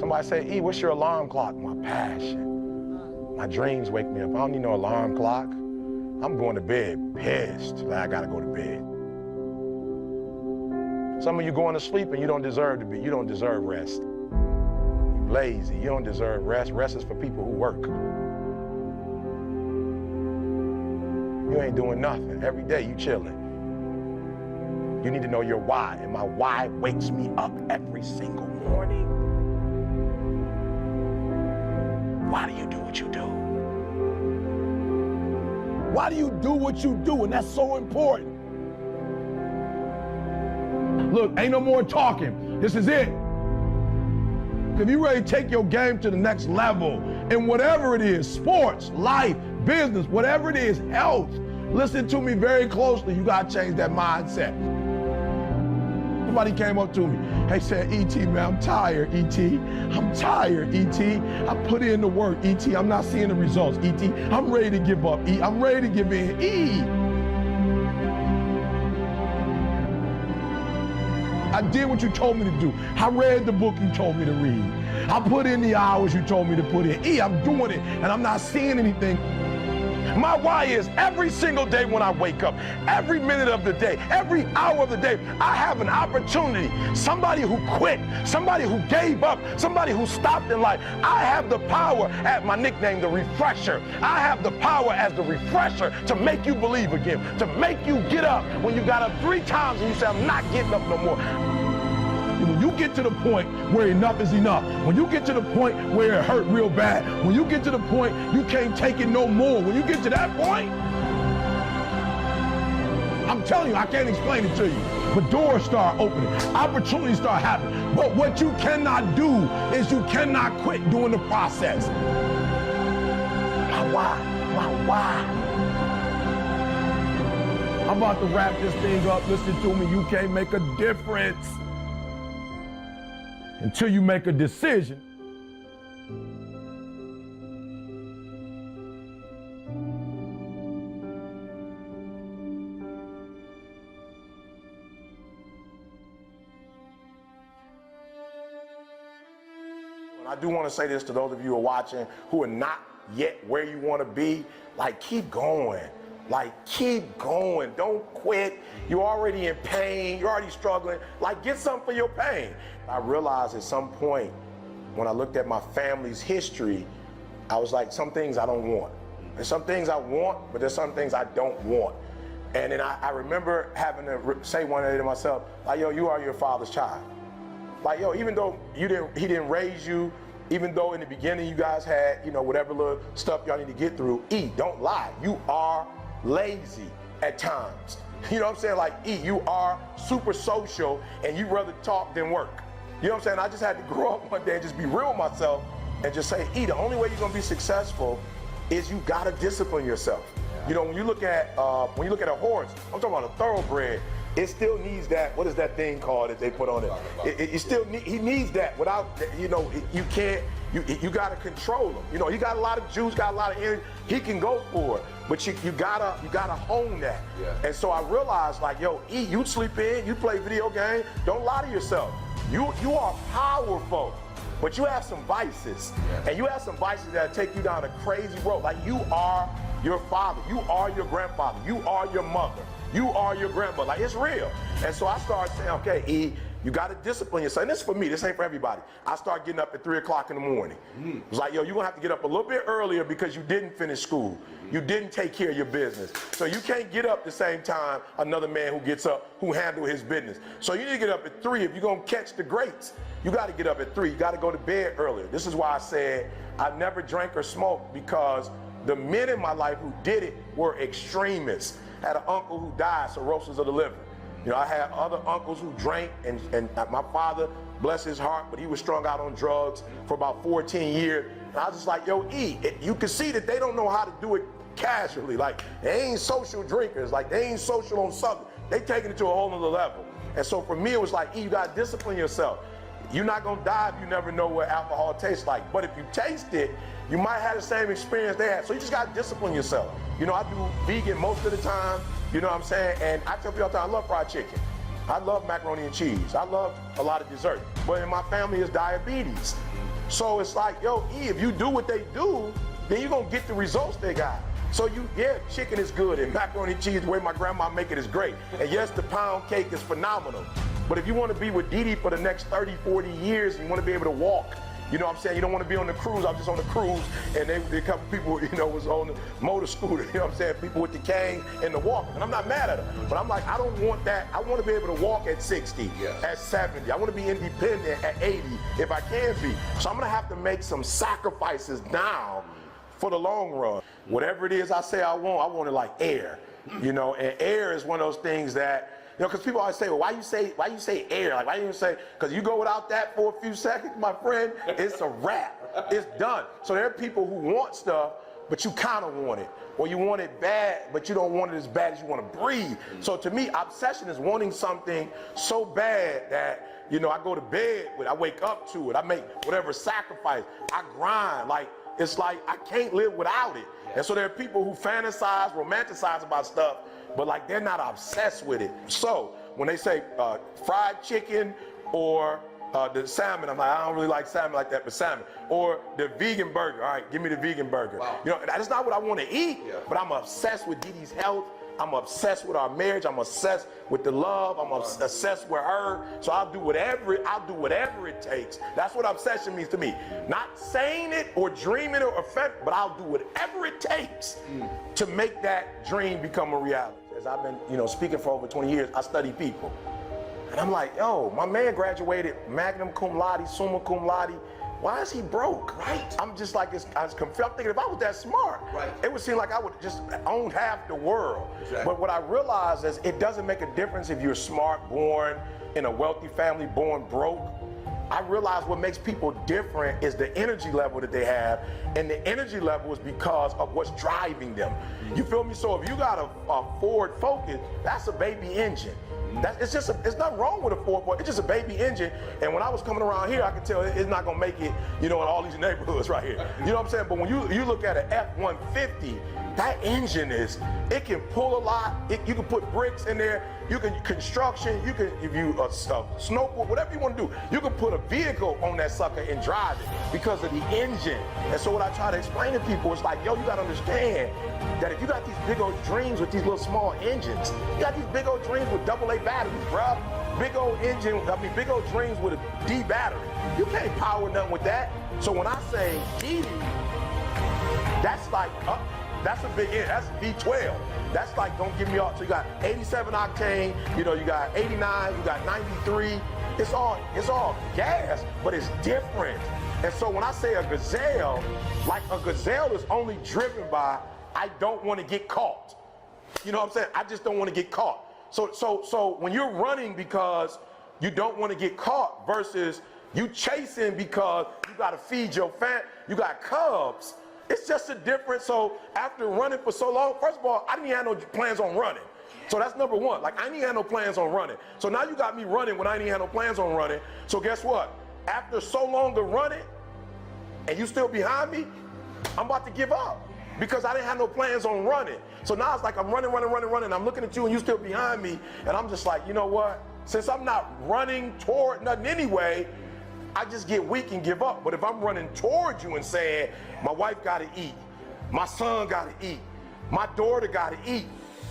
Somebody say, E, what's your alarm clock? My passion. My dreams wake me up. I don't need no alarm clock. I'm going to bed pissed that I gotta go to bed. Some of you going to sleep and you don't deserve rest. You're lazy, you don't deserve rest. Rest is for people who work. You ain't doing nothing. Every day you chilling. You need to know your why, and my why wakes me up every single morning. Why do you do what you do? Why do you do what you do? And that's so important. Look, ain't no more talking. This is it. If you ready to take your game to the next level, in whatever it is, sports, life, business, whatever it is, health, listen to me very closely. You gotta change that mindset. Somebody came up to me. Hey, said, E.T., man, I'm tired, E.T. I'm tired, E.T. I put in the work, E.T. I'm not seeing the results, E.T. I'm ready to give up, E. I'm ready to give in, E. I did what you told me to do. I read the book you told me to read. I put in the hours you told me to put in. E, I'm doing it, and I'm not seeing anything. My why is every single day when I wake up, every minute of the day, every hour of the day, I have an opportunity. Somebody who quit, somebody who gave up, somebody who stopped in life. I have the power, at my nickname, the refresher. I have the power as the refresher to make you believe again, to make you get up when you got up 3 times and you say, I'm not getting up no more. When you get to the point where enough is enough, when you get to the point where it hurt real bad, when you get to the point you can't take it no more, when you get to that point, I'm telling you, I can't explain it to you, but doors start opening, opportunities start happening. But what you cannot do is you cannot quit during the process. My why. I'm about to wrap this thing up. Listen to me, you can't make a difference until you make a decision. And I do want to say this to those of you who are watching who are not yet where you want to be, like, keep going. Like, keep going. Don't quit. You're already in pain. You're already struggling. Like, get something for your pain. I realized at some point when I looked at my family's history, I was like, some things I don't want. There's some things I want, but there's some things I don't want. And then I remember having to say one day to myself, like, yo, you are your father's child. Like, yo, even though he didn't raise you, even though in the beginning you guys had, whatever little stuff y'all need to get through, E, don't lie. You are lazy at times. You know what I'm saying? Like, E, you are super social and you rather talk than work. You know what I'm saying? I just had to grow up one day and just be real with myself and just say, E, the only way you're gonna be successful is you gotta discipline yourself. You know, when you look at a horse, I'm talking about a thoroughbred, it still needs that, what is that thing called that they put on it? He needs that without, you gotta control him. He got a lot of juice, got a lot of energy, he can go for it, but you gotta hone that. Yeah. And so I realized, like, yo, E, you sleep in, you play video games, don't lie to yourself. You are powerful, but you have some vices. Yeah. And you have some vices that take you down a crazy road. Like, you are your father, you are your grandfather, you are your mother, you are your grandmother. Like, it's real. And so I started saying, okay, E, you gotta discipline yourself. And this is for me, this ain't for everybody. I start getting up at 3 o'clock in the morning. It's like, yo, you're gonna have to get up a little bit earlier because you didn't finish school. You didn't take care of your business. So you can't get up the same time another man who gets up, who handle his business. So you need to get up at 3 if you're gonna catch the greats. You gotta get up at 3, you gotta go to bed earlier. This is why I said I never drank or smoked, because the men in my life who did it were extremists. I had an uncle who died, cirrhosis of the liver. I had other uncles who drank, and my father, bless his heart, but he was strung out on drugs for about 14 years. And I was just like, yo, E, you can see that they don't know how to do it casually. Like, they ain't social drinkers. Like, they ain't social on something. They taking it to a whole nother level. And so for me, it was like, E, you gotta discipline yourself. You're not gonna die if you never know what alcohol tastes like. But if you taste it, you might have the same experience they had. So you just gotta discipline yourself. I do vegan most of the time, you know what I'm saying? And I tell people all the time, I love fried chicken. I love macaroni and cheese. I love a lot of dessert. But in my family is diabetes. So it's like, yo, E, if you do what they do, then you're gonna get the results they got. So chicken is good, and macaroni and cheese, the way my grandma make it, is great. And yes, the pound cake is phenomenal. But if you want to be with Dee Dee for the next 30, 40 years, and you want to be able to walk, you know what I'm saying? You don't want to be on the cruise. I was just on the cruise, and a couple people, was on the motor scooter, you know what I'm saying? People with the cane and the walker. And I'm not mad at them. But I'm like, I don't want that. I want to be able to walk at 60, at 70. I want to be independent at 80 if I can be. So I'm going to have to make some sacrifices now for the long run. Whatever it is I say I want it like air. And air is one of those things that, because people always say, well, why you say air? Like, why you even say, because you go without that for a few seconds, my friend, it's a wrap. It's done. So there are people who want stuff, but you kind of want it. Or you want it bad, but you don't want it as bad as you want to breathe. So to me, obsession is wanting something so bad that, I go to bed with, I wake up to it, I make whatever sacrifice, I grind, it's like I can't live without it. And so there are people who fantasize, romanticize about stuff, but they're not obsessed with it. So when they say fried chicken or the salmon, I'm like, I don't really like salmon like that, but salmon. Or the vegan burger, all right, give me the vegan burger. Wow. That's not what I want to eat, but I'm obsessed with Dee Dee's health. I'm obsessed with our marriage. I'm obsessed with the love. I'm obsessed with her. So I'll do whatever it takes. That's what obsession means to me. Not saying it or dreaming it or offend, but I'll do whatever it takes to make that dream become a reality. As I've been, speaking for over 20 years, I study people. And I'm like, yo, my man graduated magna cum laude, summa cum laude. Why is he broke? Right. I'm just like, I'm thinking if I was that smart, it would seem like I would just own half the world. Exactly. But what I realized is it doesn't make a difference if you're smart, born in a wealthy family, born broke. I realize what makes people different is the energy level that they have, and the energy level is because of what's driving them. You feel me? So if you got a Ford Focus, that's a baby engine. It's nothing wrong with a Ford, it's just a baby engine. And when I was coming around here, I could tell it's not gonna make it, in all these neighborhoods right here. You know what I'm saying? But when you look at an F-150, that engine it can pull a lot. You can put bricks in there. You can construction. You can, if you snowboard, whatever you want to do, you can put a vehicle on that sucker and drive it because of the engine. And so what I try to explain to people is like, yo, you gotta understand that if you got these big old dreams with these little small engines, you got these big old dreams with AA batteries, bruh. Big old big old dreams with a D battery. You can't power nothing with that. So when I say Dee Dee, that's like that's a big engine. That's V12. That's like, don't give me all. So you got 87 octane, you got 89, you got 93. It's all gas, but it's different. And so when I say a gazelle is only driven by, I don't want to get caught. You know what I'm saying? I just don't want to get caught. So when you're running because you don't want to get caught versus you chasing because you got to feed your you got cubs, it's just a difference. So after running for so long, first of all, I didn't have no plans on running. So that's number one. I didn't have no plans on running. So now you got me running when I didn't have no plans on running. So guess what? After so long of running, and you still behind me, I'm about to give up because I didn't have no plans on running. So now it's like I'm running. I'm looking at you and you still behind me. And I'm just like, you know what? Since I'm not running toward nothing anyway, I just get weak and give up. But if I'm running toward you and saying, my wife gotta eat, my son gotta eat, my daughter gotta eat,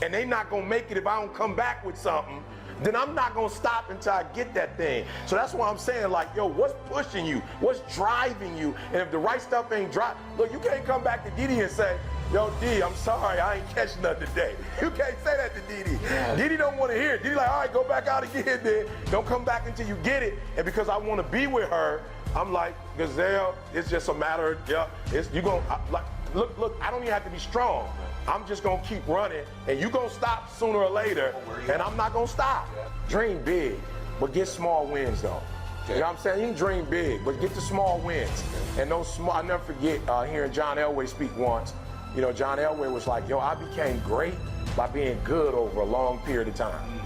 and they not gonna make it if I don't come back with something, then I'm not gonna stop until I get that thing. So that's why I'm saying, like, yo, what's pushing you? What's driving you? And if the right stuff ain't driving, look, you can't come back to Dee Dee and say, yo, Dee, I'm sorry, I ain't catching nothing today. You can't say that to Dee Dee. Dee Dee don't want to hear it. Dee Dee like, all right, go back out again then. Don't come back until you get it. And because I want to be with her, I'm like, Gazelle, it's just a matter of, you gonna, look, I don't even have to be strong. I'm just gonna keep running, and you gonna stop sooner or later, and I'm not gonna stop. Dream big, but get small wins though. You know what I'm saying? You can dream big, but get the small wins. And those small, I'll never forget hearing John Elway speak once. John Elway was like, yo, I became great by being good over a long period of time.